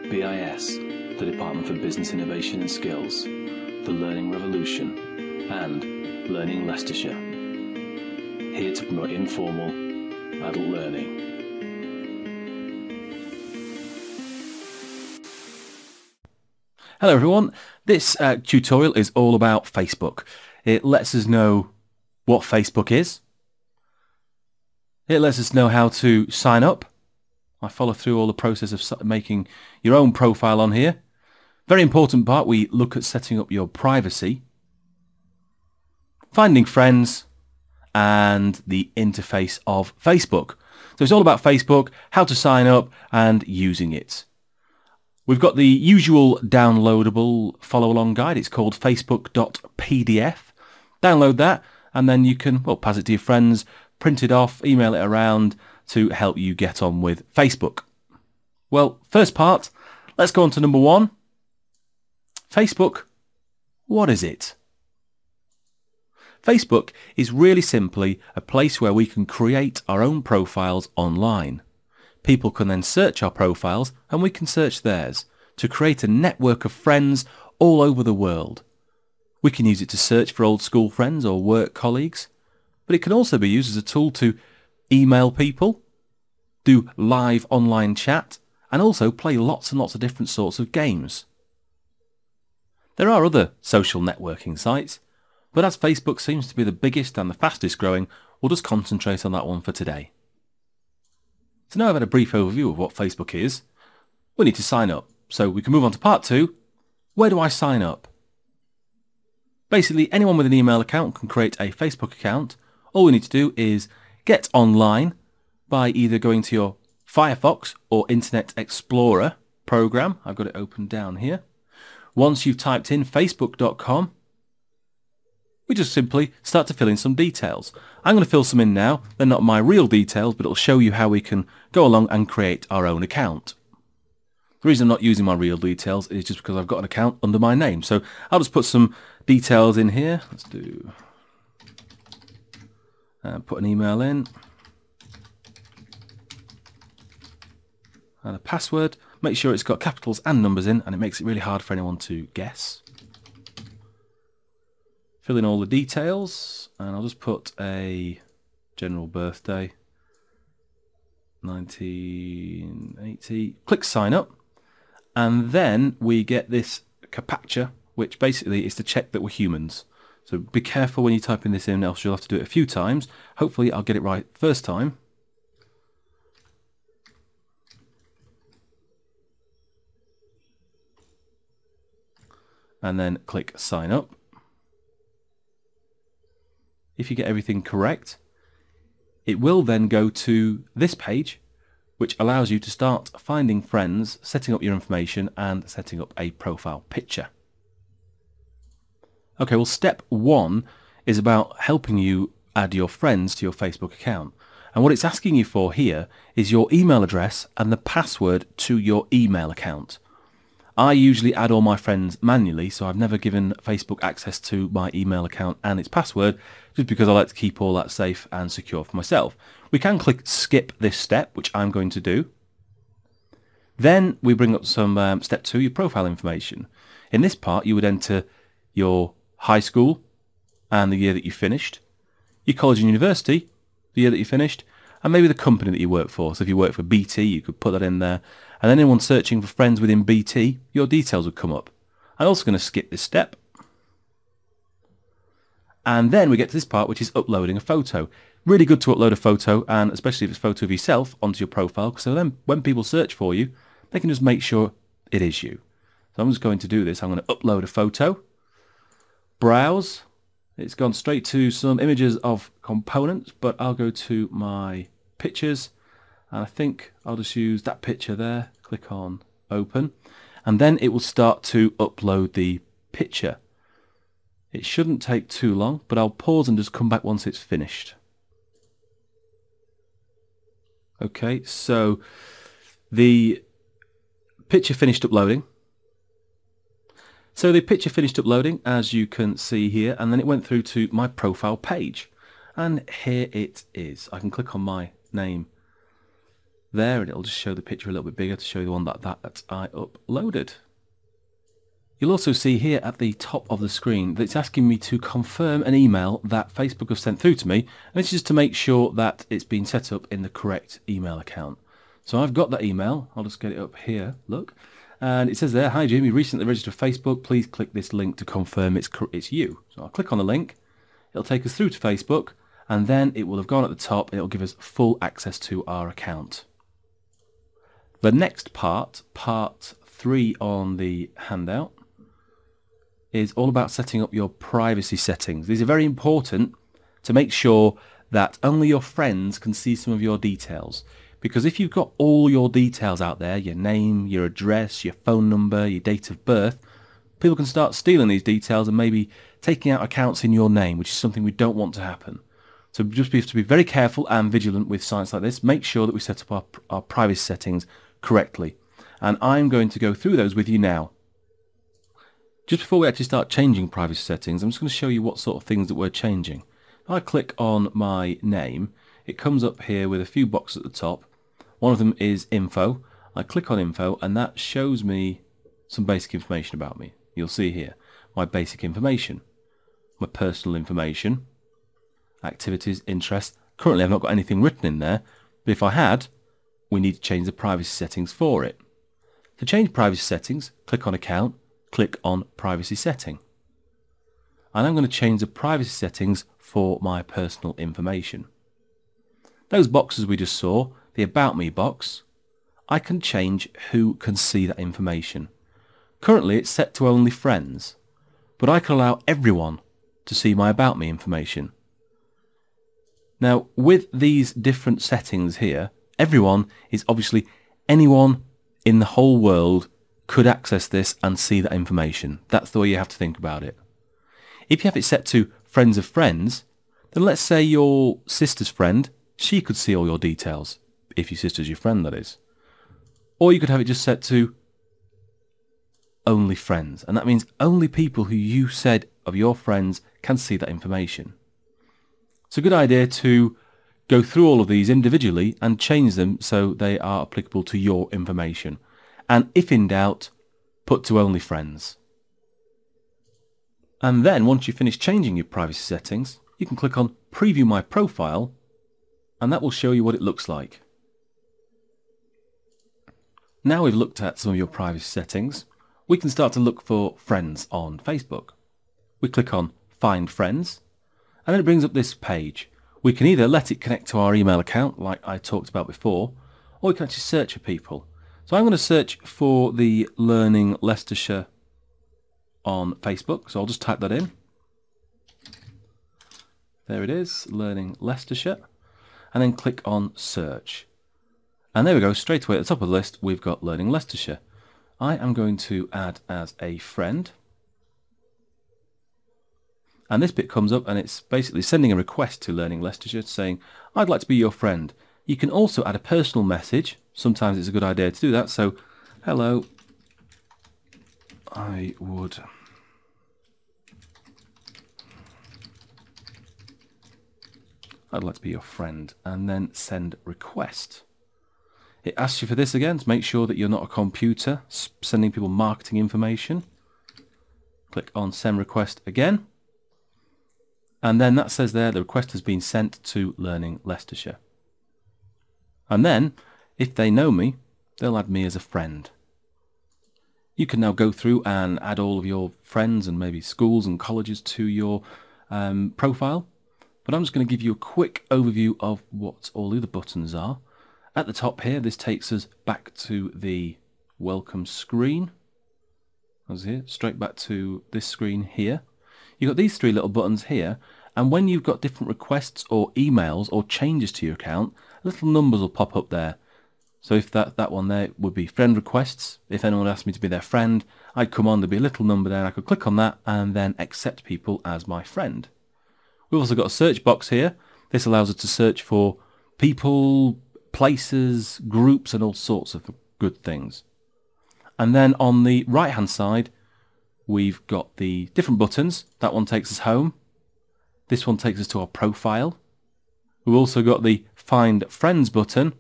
BIS, the Department for Business Innovation and Skills, the Learning Revolution, and Learning Leicestershire. Here to promote informal adult learning. Hello everyone, this tutorial is all about Facebook. It lets us know what Facebook is. It lets us know how to sign up. I follow through all the process of making your own profile on here. Very important part, we look at setting up your privacy, finding friends, and the interface of Facebook. So it's all about Facebook, how to sign up, and using it. We've got the usual downloadable follow-along guide. It's called facebook.pdf. Download that, and then you can, well, pass it to your friends, print it off, email it around to help you get on with Facebook. Well, first part, let's go on to number one. Facebook, what is it? Facebook is really simply a place where we can create our own profiles online. People can then search our profiles and we can search theirs to create a network of friends all over the world. We can use it to search for old school friends or work colleagues, but it can also be used as a tool to email people, do live online chat, and also play lots and lots of different sorts of games. There are other social networking sites, but as Facebook seems to be the biggest and the fastest growing, we'll just concentrate on that one for today. So now I've had a brief overview of what Facebook is, we need to sign up. So we can move on to part two. Where do I sign up? Basically, anyone with an email account can create a Facebook account. All we need to do is get online by either going to your Firefox or Internet Explorer program. I've got it open down here. Once you've typed in facebook.com, we just simply start to fill in some details. I'm going to fill some in now. They're not my real details, but it'll show you how we can go along and create our own account. The reason I'm not using my real details is just because I've got an account under my name. So I'll just put some details in here. Let's do... put an email in. And a password. Make sure it's got capitals and numbers in, and it makes it really hard for anyone to guess. Fill in all the details, and I'll just put a general birthday, 1980. Click sign up, and then we get this CAPTCHA, which basically is to check that we're humans. So be careful when you type in this in, else you'll have to do it a few times. Hopefully I'll get it right first time. And then click sign up. If you get everything correct, it will then go to this page, which allows you to start finding friends, setting up your information, and setting up a profile picture. Okay, well, step one is about helping you add your friends to your Facebook account. And what it's asking you for here is your email address and the password to your email account. I usually add all my friends manually, so I've never given Facebook access to my email account and its password, just because I like to keep all that safe and secure for myself. We can click skip this step, which I'm going to do. Then we bring up some step two, your profile information. In this part, you would enter your high school and the year that you finished, your college and university, the year that you finished, and maybe the company that you work for. So if you work for BT, you could put that in there. And then anyone searching for friends within BT, your details would come up. I'm also going to skip this step. And then we get to this part, which is uploading a photo. Really good to upload a photo, and especially if it's a photo of yourself, onto your profile, so then when people search for you, they can just make sure it is you. So I'm just going to do this. I'm going to upload a photo. Browse. It's gone straight to some images of components, but I'll go to my pictures, and I think I'll just use that picture there. Click on open, and then it will start to upload the picture. It shouldn't take too long, but I'll pause and just come back once it's finished. Okay, so the picture finished uploading. So the picture finished uploading, as you can see here, and then it went through to my profile page. And here it is. I can click on my name there, and it'll just show the picture a little bit bigger to show you the one that I uploaded. You'll also see here at the top of the screen that it's asking me to confirm an email that Facebook have sent through to me, and it's just to make sure that it's been set up in the correct email account. So I've got that email. I'll just get it up here, look. And it says there, "Hi Jim, you recently registered for Facebook. Please click this link to confirm it's you." So I'll click on the link. It'll take us through to Facebook, and then it will have gone at the top and it'll give us full access to our account. The next part 3 on the handout, is all about setting up your privacy settings. These are very important to make sure that only your friends can see some of your details. Because if you've got all your details out there, your name, your address, your phone number, your date of birth, people can start stealing these details and maybe taking out accounts in your name, which is something we don't want to happen. So just have to be very careful and vigilant with sites like this. Make sure that we set up our privacy settings correctly. And I'm going to go through those with you now. Just before we actually start changing privacy settings, I'm just going to show you what sort of things that we're changing. If I click on my name, it comes up here with a few boxes at the top. One of them is info. I click on info and that shows me some basic information about me. You'll see here my basic information, my personal information, activities, interests. Currently I've not got anything written in there, but if I had, we need to change the privacy settings for it. To change privacy settings, click on account, click on privacy setting. And I'm going to change the privacy settings for my personal information. Those boxes we just saw, the About Me box, I can change who can see that information. Currently it's set to only friends, but I can allow everyone to see my About Me information. Now with these different settings here, everyone is obviously anyone in the whole world could access this and see that information. That's the way you have to think about it. If you have it set to friends of friends, then let's say your sister's friend, she could see all your details. If your sister's your friend, that is. Or you could have it just set to only friends. And that means only people who you said of your friends can see that information. It's a good idea to go through all of these individually and change them so they are applicable to your information. And if in doubt, put to only friends. And then once you've finished changing your privacy settings, you can click on Preview My Profile and that will show you what it looks like. Now we've looked at some of your privacy settings, we can start to look for friends on Facebook. We click on Find Friends and then it brings up this page. We can either let it connect to our email account like I talked about before, or we can actually search for people. So I'm going to search for the Learning Leicestershire on Facebook. So I'll just type that in. There it is, Learning Leicestershire. And then click on Search. And there we go, straight away at the top of the list, we've got Learning Leicestershire. I am going to add as a friend. And this bit comes up and it's basically sending a request to Learning Leicestershire saying, I'd like to be your friend. You can also add a personal message. Sometimes it's a good idea to do that. So, hello, I'd like to be your friend, and then send request. It asks you for this again to make sure that you're not a computer sending people marketing information. Click on send request again. And then that says there the request has been sent to Learning Leicestershire. And then, if they know me, they'll add me as a friend. You can now go through and add all of your friends and maybe schools and colleges to your profile. But I'm just going to give you a quick overview of what all the other buttons are. At the top here, this takes us back to the welcome screen. As here, straight back to this screen here. You've got these 3 little buttons here, and when you've got different requests or emails or changes to your account, little numbers will pop up there. So if that one there would be friend requests, if anyone asked me to be their friend, I'd come on, there'd be a little number there, I could click on that and then accept people as my friend. We've also got a search box here. This allows us to search for people, places, groups and all sorts of good things. And then on the right hand side we've got the different buttons. That one takes us home. This one takes us to our profile. We've also got the Find Friends button,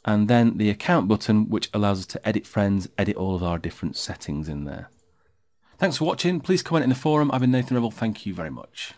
and then the account button, which allows us to edit friends, edit all of our different settings in there. Thanks for watching. Please comment in the forum. I've been Nathan Revel. Thank you very much.